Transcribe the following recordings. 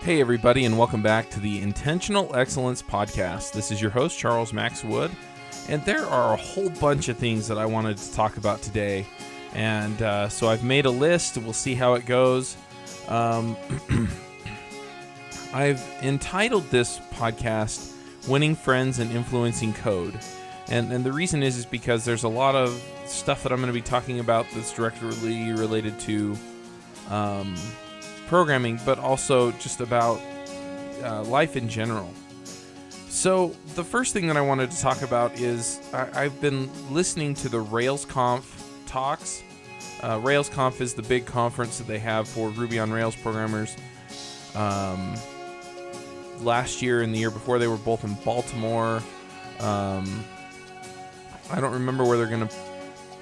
Hey everybody, and welcome back to the Intentional Excellence Podcast. This is your host, Charles Max Wood, and there are a whole bunch of things that I wanted to talk about today. And so I've made a list. We'll see how it goes. I've entitled this podcast, Winning Friends and Influencing Code. And the reason is because there's a lot of stuff that I'm going to be talking about that's directly related to programming, but also just about life in general. So the first thing that I wanted to talk about is I've been listening to the RailsConf talks. RailsConf is the big conference that they have for Ruby on Rails programmers. Last year and the year before, they were both in Baltimore. I don't remember where they're going to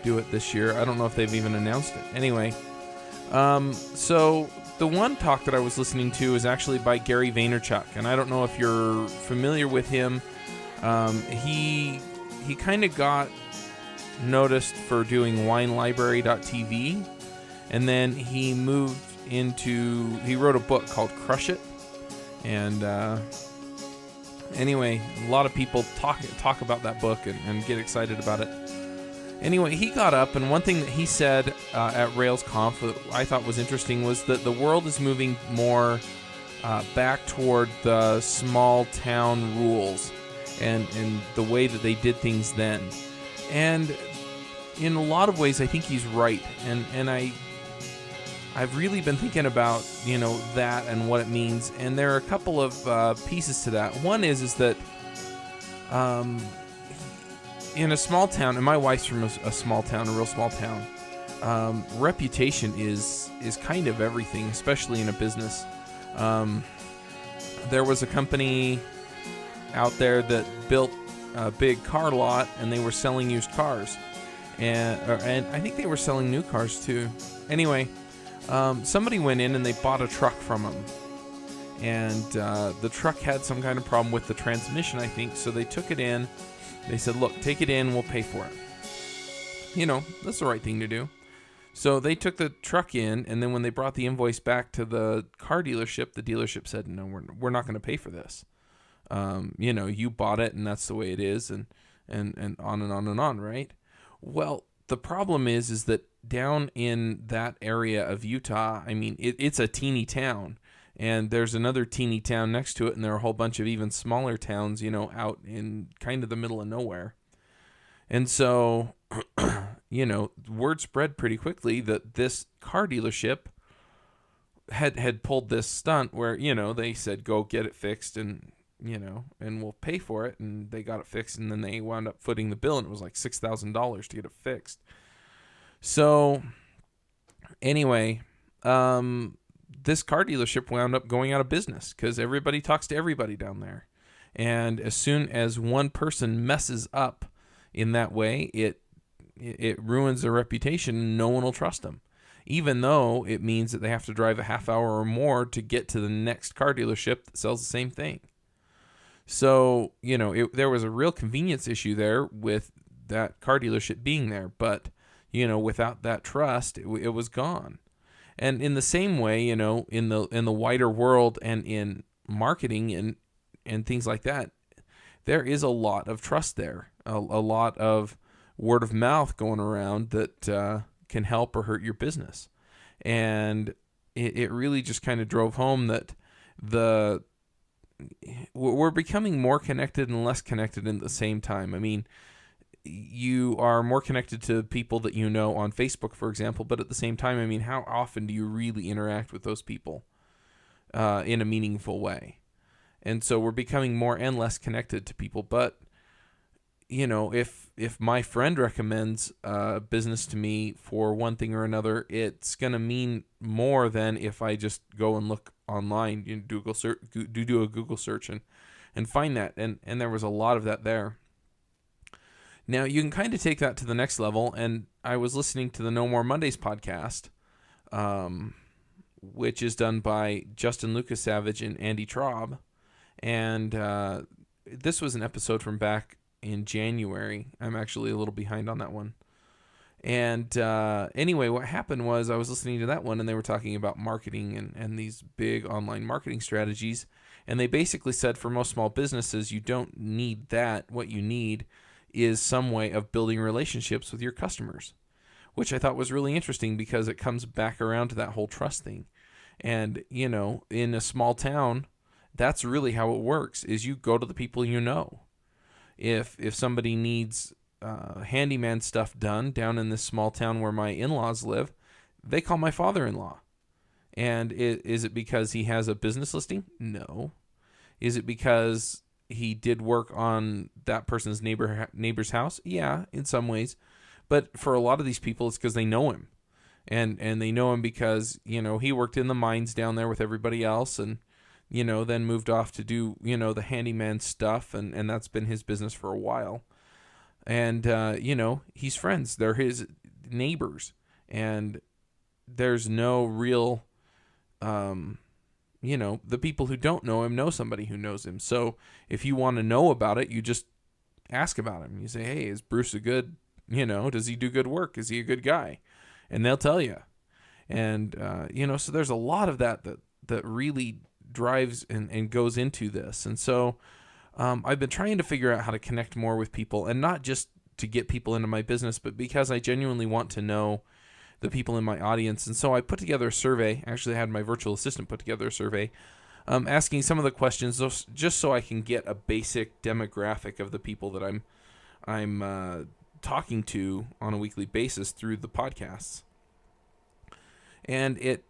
do it this year. I don't know if they've even announced it. Anyway, so the one talk that I was listening to is actually by Gary Vaynerchuk, and I don't know if you're familiar with him. He kind of got noticed for doing WineLibrary.tv, and then he wrote a book called Crush It, and anyway, a lot of people talk about that book and get excited about it. Anyway, he got up, and one thing that he said at RailsConf that I thought was interesting was that the world is moving more back toward the small town rules and the way that they did things then. And in a lot of ways, I think he's right. And I've really been thinking about, that and what it means. And there are a couple of pieces to that. One is that in a small town, and my wife's from a small town, a real small town, reputation is kind of everything, especially in a business. There was a company out there that built a big car lot, and they were selling used cars. And I think they were selling new cars too. Anyway, somebody went in and they bought a truck from them. And the truck had some kind of problem with the transmission, I think, so they took it in. They said, look, take it in, we'll pay for it. That's the right thing to do. So they took the truck in, and then when they brought the invoice back to the car dealership, the dealership said, no, we're not going to pay for this. You bought it, and that's the way it is, and on and on and on, right? Well, the problem is that down in that area of Utah, it's a teeny town. And there's another teeny town next to it, and there are a whole bunch of even smaller towns, out in kind of the middle of nowhere. And so, word spread pretty quickly that this car dealership had pulled this stunt where, they said, go get it fixed and we'll pay for it. And they got it fixed, and then they wound up footing the bill, and it was like $6,000 to get it fixed. So anyway, this car dealership wound up going out of business because everybody talks to everybody down there. And as soon as one person messes up in that way, it ruins their reputation, and no one will trust them, even though it means that they have to drive a half hour or more to get to the next car dealership that sells the same thing. So, there was a real convenience issue there with that car dealership being there. But, without that trust, it was gone. And in the same way, in the wider world and in marketing and things like that, there is a lot of trust there, a lot of word of mouth going around that can help or hurt your business. And it really just kind of drove home that we're becoming more connected and less connected at the same time. You are more connected to people that you know on Facebook, for example, but at the same time, how often do you really interact with those people in a meaningful way? And so we're becoming more and less connected to people. But, if my friend recommends business to me for one thing or another, it's going to mean more than if I just go and look online, do a Google search and find that. And there was a lot of that there. Now, you can kind of take that to the next level, and I was listening to the No More Mondays podcast, which is done by Justin Lucas Savage and Andy Traub, and this was an episode from back in January. I'm actually a little behind on that one. And anyway, what happened was I was listening to that one, and they were talking about marketing and these big online marketing strategies. And they basically said for most small businesses, you don't need that. What you need is some way of building relationships with your customers, which I thought was really interesting because it comes back around to that whole trust thing. And, in a small town, that's really how it works, is you go to the people you know. If somebody needs handyman stuff done down in this small town where my in-laws live, they call my father-in-law. And is it because he has a business listing? No. Is it because he did work on that person's neighbor's house? Yeah, in some ways. But for a lot of these people, it's because they know him. And they know him because, he worked in the mines down there with everybody else and, then moved off to do, the handyman stuff. And that's been his business for a while. And, he's friends. They're his neighbors. And there's no real, the people who don't know him know somebody who knows him. So if you want to know about it, you just ask about him. You say, hey, is Bruce a good, does he do good work? Is he a good guy? And they'll tell you. And, so there's a lot of that really drives and goes into this. And so I've been trying to figure out how to connect more with people, and not just to get people into my business, but because I genuinely want to know the people in my audience. And so I put together a survey. Actually, I had my virtual assistant put together a survey asking some of the questions just so I can get a basic demographic of the people that I'm talking to on a weekly basis through the podcasts. And it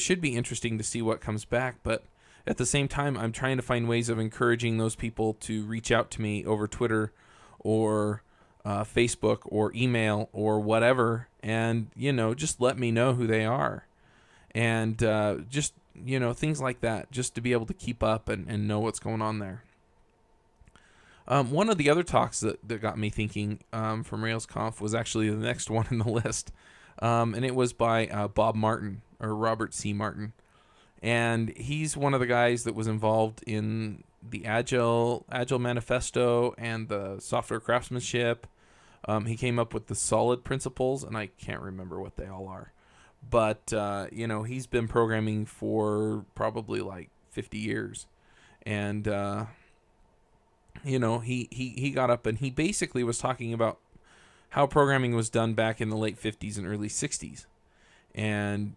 should be interesting to see what comes back, but at the same time, I'm trying to find ways of encouraging those people to reach out to me over Twitter or Facebook or email or whatever, and, just let me know who they are. And just, things like that, just to be able to keep up and know what's going on there. One of the other talks that got me thinking from RailsConf was actually the next one in the list. And it was by Bob Martin, or Robert C. Martin. And he's one of the guys that was involved in the Agile Manifesto and the software craftsmanship. He came up with the solid principles, and I can't remember what they all are. But, he's been programming for probably like 50 years. And, he got up and he basically was talking about how programming was done back in the late 50s and early 60s. And,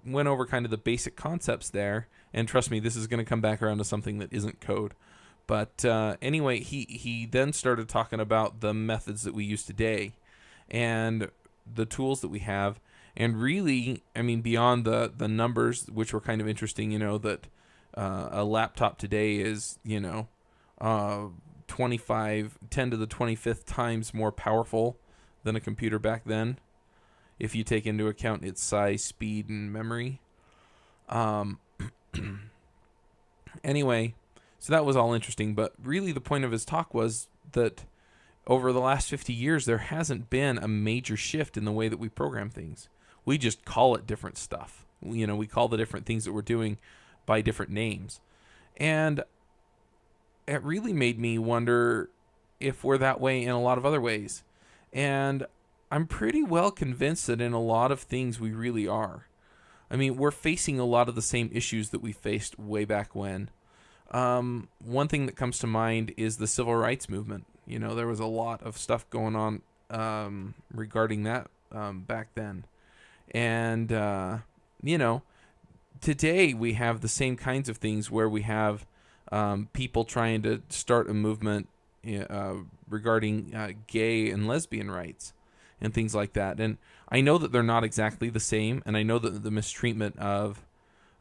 went over kind of the basic concepts there. And trust me, this is going to come back around to something that isn't code. But anyway, he then started talking about the methods that we use today and the tools that we have. And really, beyond the numbers, which were kind of interesting, that a laptop today is, 10 to the 25th times more powerful than a computer back then, if you take into account its size, speed, and memory. Anyway, so that was all interesting, but really the point of his talk was that over the last 50 years, there hasn't been a major shift in the way that we program things. We just call it different stuff. We call the different things that we're doing by different names. And it really made me wonder if we're that way in a lot of other ways. And I'm pretty well convinced that in a lot of things we really are. We're facing a lot of the same issues that we faced way back when. One thing that comes to mind is the civil rights movement. There was a lot of stuff going on regarding that back then. And, today we have the same kinds of things where we have people trying to start a movement regarding gay and lesbian rights and things like that. And I know that they're not exactly the same, and I know that the mistreatment of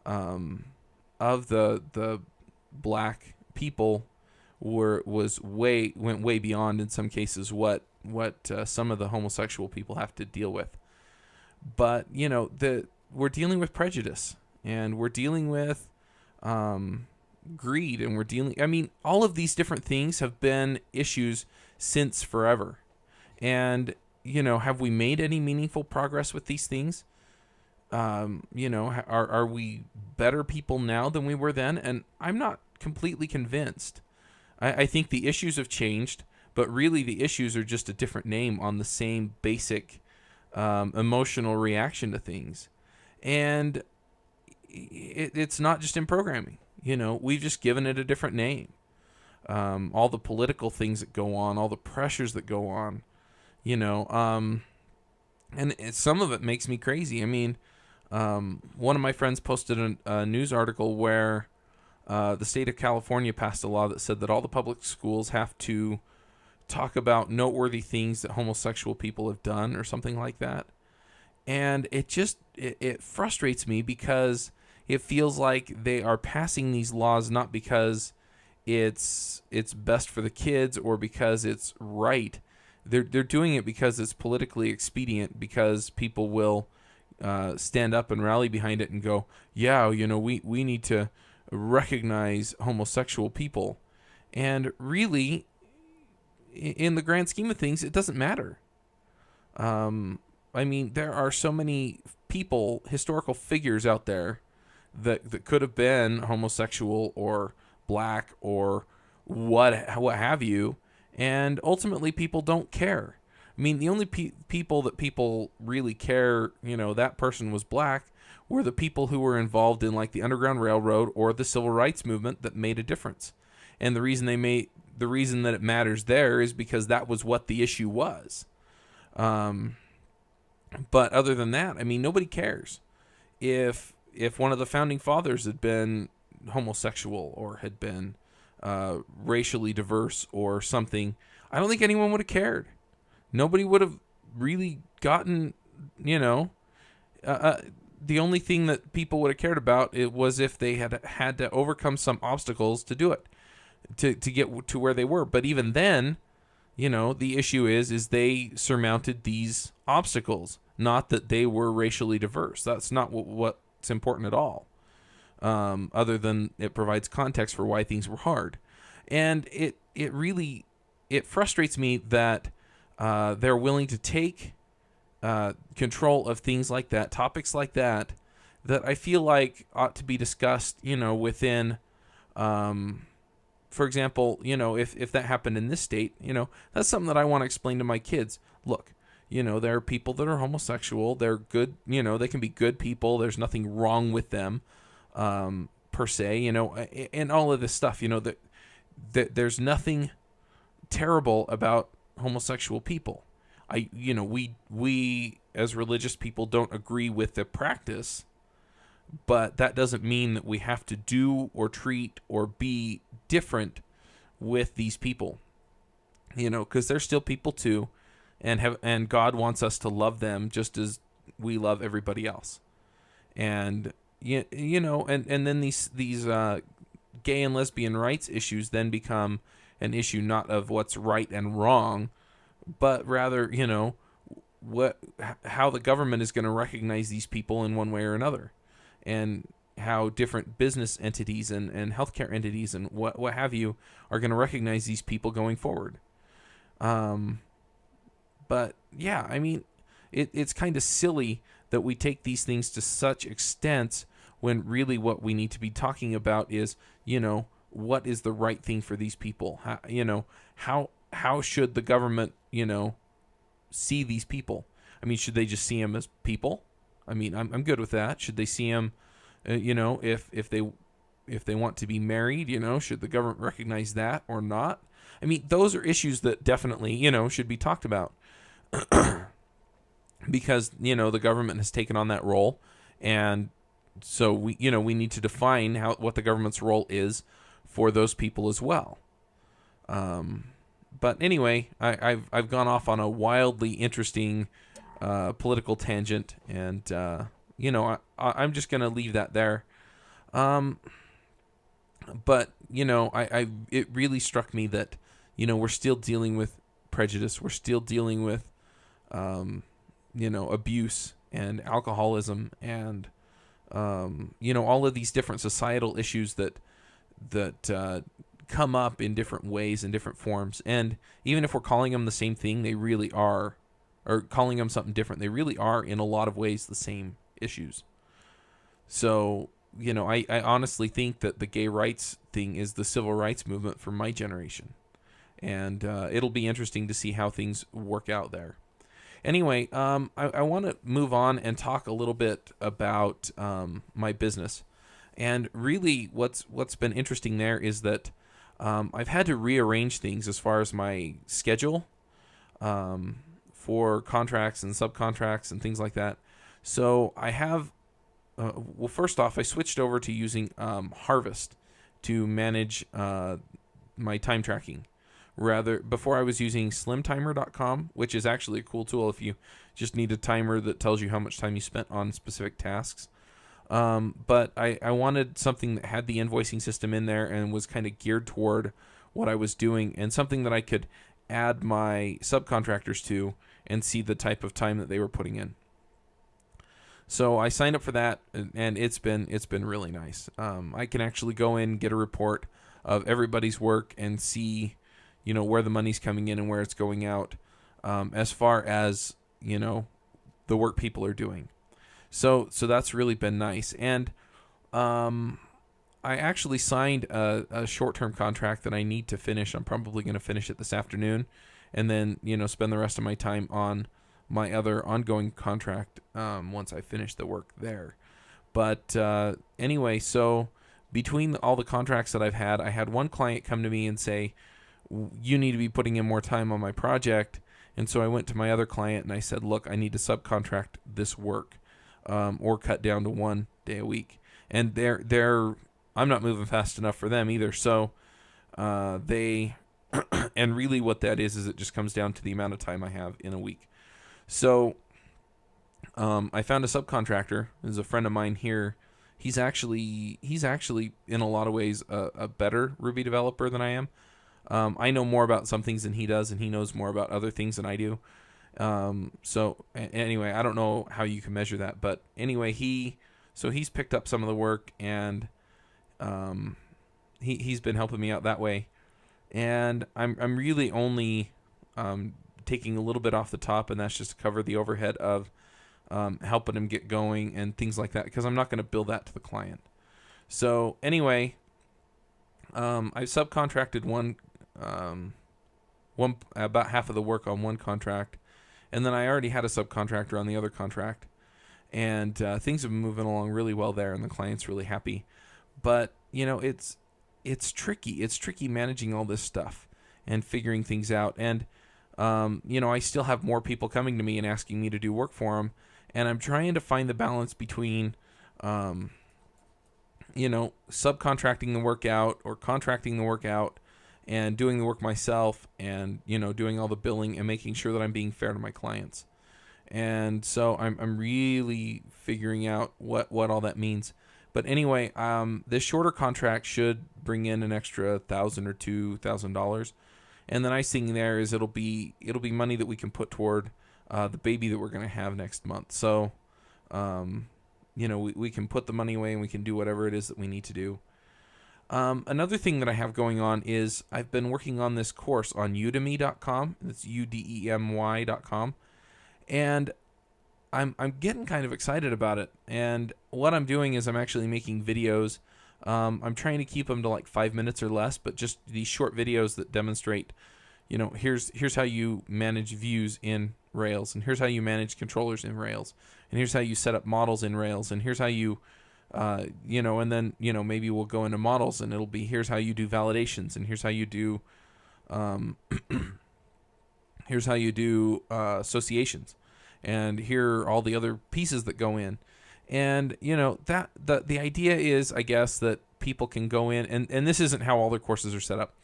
the black people went way beyond, in some cases, what some of the homosexual people have to deal with. But we're dealing with prejudice, and we're dealing with greed, and we're dealing. All of these different things have been issues since forever. And have we made any meaningful progress with these things? Are we better people now than we were then? And I'm not completely convinced. I think the issues have changed, but really the issues are just a different name on the same basic emotional reaction to things. And it's not just in programming. We've just given it a different name. All the political things that go on, all the pressures that go on, and some of it makes me crazy. I mean, one of my friends posted a news article where the state of California passed a law that said that all the public schools have to talk about noteworthy things that homosexual people have done or something like that. And it frustrates me because it feels like they are passing these laws not because it's best for the kids or because it's right. They're doing it because it's politically expedient, because people will stand up and rally behind it and go, yeah, we need to recognize homosexual people. And really, in the grand scheme of things, it doesn't matter. I mean, there are so many people, historical figures out there that could have been homosexual or black or what have you, and ultimately people don't care. I mean, the only people that people really care, that person was black, were the people who were involved in like the Underground Railroad or the Civil Rights Movement that made a difference. And the reason that it matters there is because that was what the issue was. But other than that, I mean, nobody cares. If one of the founding fathers had been homosexual or had been racially diverse or something, I don't think anyone would have cared. Nobody would have really gotten, the only thing that people would have cared about it was if they had to overcome some obstacles to do it, to get to where they were. But even then, the issue is they surmounted these obstacles, not that they were racially diverse. That's not what's important at all, other than it provides context for why things were hard. And it really frustrates me that they're willing to take control of things like that, topics like that I feel like ought to be discussed, within, for example, if that happened in this state, that's something that I want to explain to my kids. Look, there are people that are homosexual. They're good, they can be good people. There's nothing wrong with them, per se, and all of this stuff, that there's nothing terrible about homosexual people. We as religious people don't agree with the practice, but that doesn't mean that we have to do or treat or be different with these people, because they're still people too, and God wants us to love them just as we love everybody else. And and then these gay and lesbian rights issues then become an issue not of what's right and wrong, but rather, how the government is going to recognize these people in one way or another, and how different business entities and healthcare entities and what have you are going to recognize these people going forward. But yeah, I mean, it's kind of silly that we take these things to such extents when really what we need to be talking about is, what is the right thing for these people? How should the government, see these people? I mean, should they just see them as people? I mean, I'm good with that. Should they see them, if they want to be married, should the government recognize that or not? I mean, those are issues that definitely, should be talked about. Because, the government has taken on that role, and so we need to define what the government's role is for those people as well. But anyway, I've gone off on a wildly interesting political tangent, and I'm just gonna leave that there. But it really struck me that we're still dealing with prejudice. We're still dealing with abuse and alcoholism and all of these different societal issues that come up in different ways and different forms. And even if we're calling them the same thing, they really are, or calling them something different, they really are in a lot of ways the same issues. So, I honestly think that the gay rights thing is the civil rights movement for my generation. and it'll be interesting to see how things work out there. Anyway, I want to move on and talk a little bit about my business. And really, what's been interesting there is that I've had to rearrange things as far as my schedule for contracts and subcontracts and things like that. So I have, well, first off, I switched over to using Harvest to manage my time tracking. Before I was using slimtimer.com, which is actually a cool tool if you just need a timer that tells you how much time you spent on specific tasks. But I wanted something that had the invoicing system in there and was kind of geared toward what I was doing, and something that I could add my subcontractors to and see the type of time that they were putting in. So I signed up for that, and it's been really nice. I can actually go in, get a report of everybody's work, and see, where the money's coming in and where it's going out, as far as, the work people are doing. So that's really been nice. And I actually signed a short-term contract that I need to finish. I'm probably going to finish it this afternoon, and then, spend the rest of my time on my other ongoing contract once I finish the work there. But anyway, so between all the contracts that I've had, I had one client come to me and say, you need to be putting in more time on my project. And so I went to my other client and I said, look, I need to subcontract this work, or cut down to 1 day a week. And I'm not moving fast enough for them either. So and really what that is it just comes down to the amount of time I have in a week. So I found a subcontractor. There's a friend of mine here. He's actually in a lot of ways a better Ruby developer than I am. I know more about some things than he does, and he knows more about other things than I do. So anyway, I don't know how you can measure that, but anyway, he's picked up some of the work, and he's been helping me out that way. And I'm really only taking a little bit off the top, and that's just to cover the overhead of helping him get going and things like that, because I'm not going to bill that to the client. So anyway, I subcontracted one about half of the work on one contract, and then I already had a subcontractor on the other contract, and things have been moving along really well there, and the client's really happy. But it's tricky. It's tricky managing all this stuff and figuring things out. And I still have more people coming to me and asking me to do work for them, and I'm trying to find the balance between subcontracting the work out or contracting the work out and doing the work myself, and doing all the billing and making sure that I'm being fair to my clients. And so I'm really figuring out what all that means. But anyway, this shorter contract should bring in an extra $1,000 or $2,000. And the nice thing there is it'll be money that we can put toward the baby that we're going to have next month. So we can put the money away and we can do whatever it is that we need to do. Another thing that I have going on is I've been working on this course on udemy.com. It's udemy.com. And I'm getting kind of excited about it. And what I'm doing is I'm actually making videos. I'm trying to keep them to like 5 minutes or less, but just these short videos that demonstrate, here's how you manage views in Rails, and here's how you manage controllers in Rails, and here's how you set up models in Rails, and here's how you and then, maybe we'll go into models, and it'll be here's how you do validations, and here's how you do associations, and here are all the other pieces that go in. And that the idea is, I guess, that people can go in, and this isn't how all their courses are set up,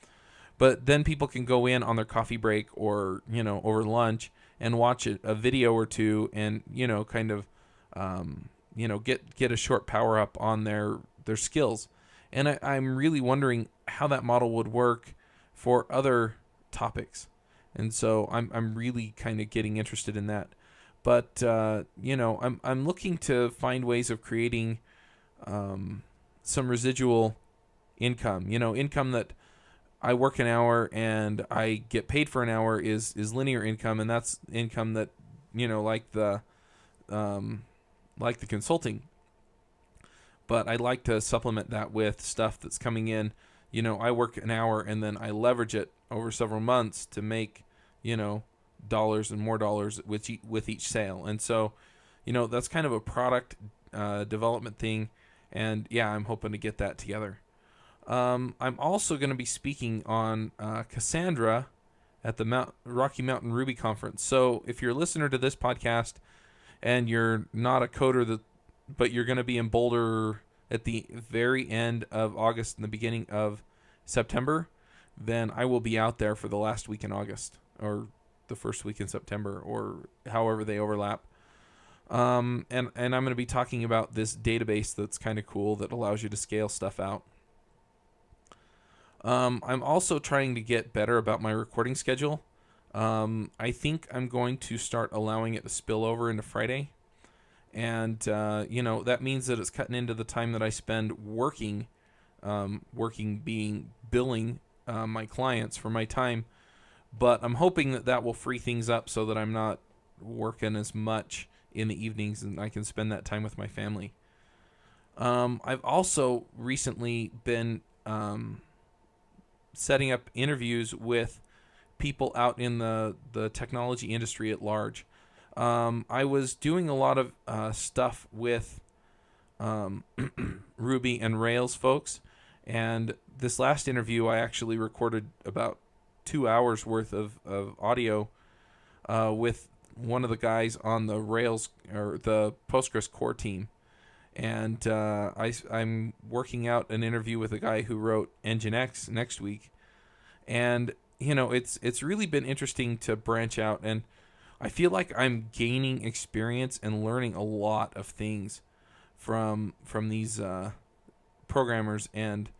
but then people can go in on their coffee break or over lunch and watch a video or two, and kind of get a short power up on their skills. And I'm really wondering how that model would work for other topics, and so I'm really kind of getting interested in that. But I'm looking to find ways of creating some residual income. Income that I work an hour and I get paid for an hour is linear income, and that's income that like the consulting. But I'd like to supplement that with stuff that's coming in, I work an hour and then I leverage it over several months to make, dollars and more dollars with each sale. And so, that's kind of a product development thing. And yeah, I'm hoping to get that together. I'm also going to be speaking on Cassandra at the Rocky Mountain Ruby Conference. So if you're a listener to this podcast and you're not a coder, but you're going to be in Boulder at the very end of August and the beginning of September, then I will be out there for the last week in August or the first week in September, or however they overlap. And I'm going to be talking about this database that's kind of cool that allows you to scale stuff out. I'm also trying to get better about my recording schedule. I think I'm going to start allowing it to spill over into Friday. And, that means that it's cutting into the time that I spend working being billing my clients for my time. But I'm hoping that will free things up so that I'm not working as much in the evenings and I can spend that time with my family. I've also recently been setting up interviews with people out in the technology industry at large. I was doing a lot of stuff with Ruby and Rails folks, and this last interview I actually recorded about 2 hours worth of audio with one of the guys on the Rails or the Postgres core team. And I'm working out an interview with a guy who wrote Nginx next week. And, it's really been interesting to branch out. And I feel like I'm gaining experience and learning a lot of things from these programmers and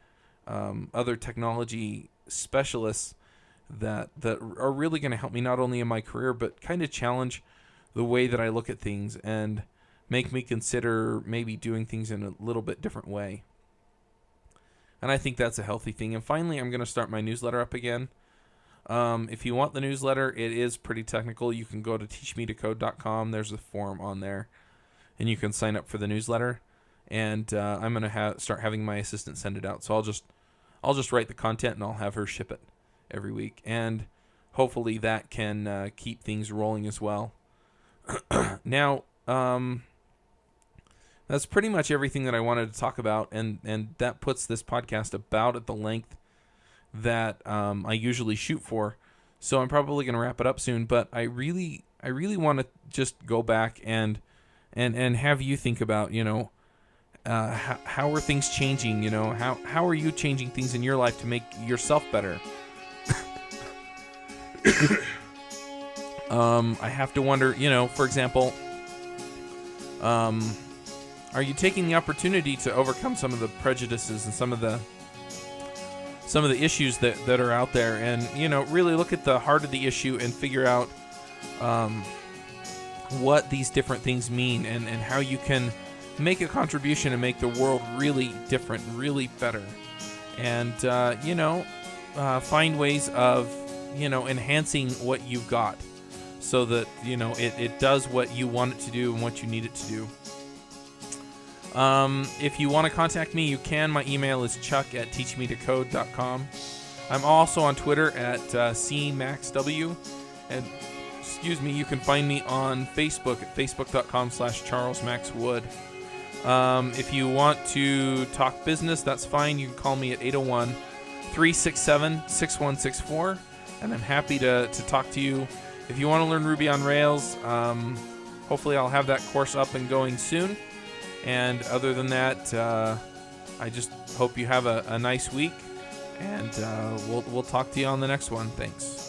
other technology specialists that are really going to help me not only in my career, but kind of challenge the way that I look at things and make me consider maybe doing things in a little bit different way. And I think that's a healthy thing. And finally, I'm going to start my newsletter up again. If you want the newsletter, it is pretty technical. You can go to teachmetocode.com. There's a form on there, and you can sign up for the newsletter. And I'm going to start having my assistant send it out. So I'll just write the content, and I'll have her ship it every week. And hopefully that can keep things rolling as well. Now, that's pretty much everything that I wanted to talk about, and that puts this podcast about at the length that I usually shoot for. So I'm probably going to wrap it up soon, but I really want to just go back and have you think about, how are things changing? How are you changing things in your life to make yourself better? I have to wonder, for example, are you taking the opportunity to overcome some of the prejudices and some of the issues that are out there, and really look at the heart of the issue and figure out what these different things mean and how you can make a contribution and make the world really different, really better, and find ways of enhancing what you've got so that it does what you want it to do and what you need it to do. If you want to contact me, you can. My email is chuck@teachmetocode.com. I'm also on Twitter at CMaxW. And, you can find me on Facebook at facebook.com/CharlesMaxWood. If you want to talk business, that's fine. You can call me at 801-367-6164. And I'm happy to talk to you. If you want to learn Ruby on Rails, hopefully I'll have that course up and going soon. And other than that, I just hope you have a nice week, and we'll talk to you on the next one. Thanks.